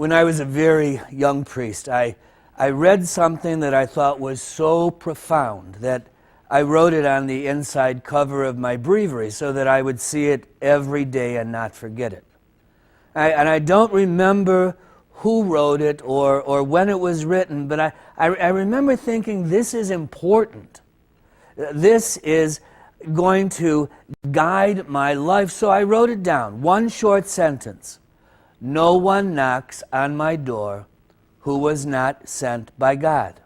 When I was a very young priest, I read something that I thought was so profound that I wrote it on the inside cover of my breviary so that I would see it every day and not forget it. And I don't remember who wrote it or when it was written, but I remember thinking, this is important. This is going to guide my life. So I wrote it down, one short sentence. No one knocks on my door who was not sent by God.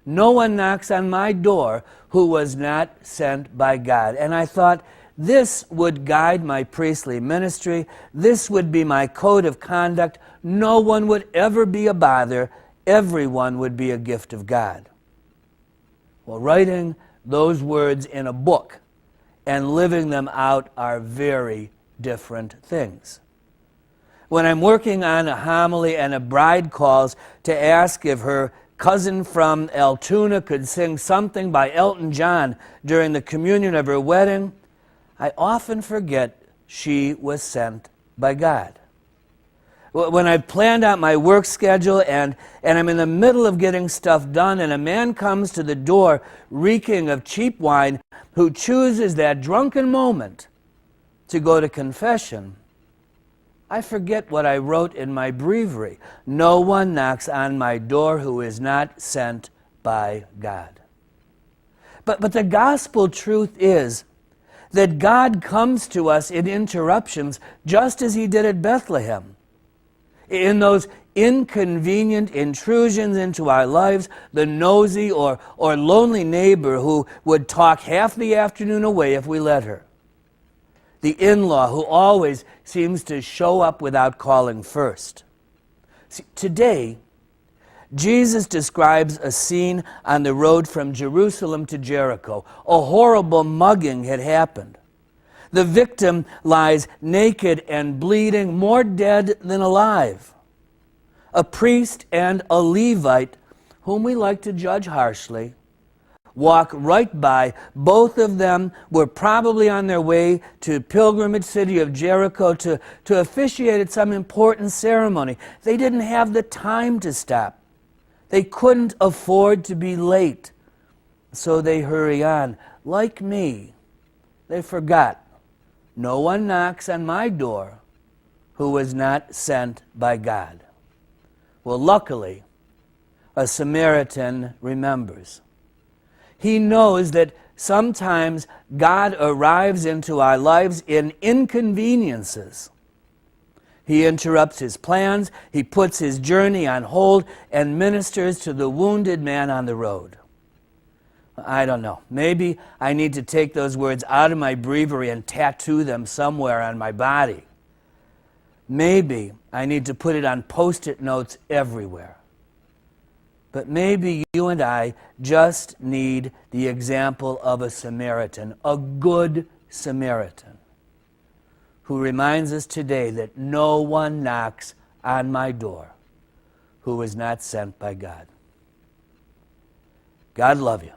No one knocks on my door who was not sent by God. And I thought, this would guide my priestly ministry. This would be my code of conduct. No one would ever be a bother. Everyone would be a gift of God. Well, writing those words in a book and living them out are very different things. When I'm working on a homily and a bride calls to ask if her cousin from Altoona could sing something by Elton John during the communion of her wedding, I often forget she was sent by God. When I've planned out my work schedule and I'm in the middle of getting stuff done and a man comes to the door reeking of cheap wine who chooses that drunken moment to go to confession, I forget what I wrote in my breviary. No one knocks on my door who is not sent by God. But the gospel truth is that God comes to us in interruptions just as he did at Bethlehem. In those inconvenient intrusions into our lives, the nosy or lonely neighbor who would talk half the afternoon away if we let her. The in-law who always seems to show up without calling first. See, today, Jesus describes a scene on the road from Jerusalem to Jericho. A horrible mugging had happened. The victim lies naked and bleeding, more dead than alive. A priest and a Levite, whom we like to judge harshly, walk right by. Both of them were probably on their way to pilgrimage city of Jericho to officiate at some important ceremony. They didn't have the time to stop. They couldn't afford to be late. So they hurry on. Like me, they forgot. No one knocks on my door who was not sent by God. Well, luckily, a Samaritan remembers. He knows that sometimes God arrives into our lives in inconveniences. He interrupts his plans, he puts his journey on hold, and ministers to the wounded man on the road. I don't know. Maybe I need to take those words out of my breviary and tattoo them somewhere on my body. Maybe I need to put it on Post-it notes everywhere. But maybe you and I just need the example of a Samaritan, a good Samaritan, who reminds us today that no one knocks on my door who is not sent by God. God love you.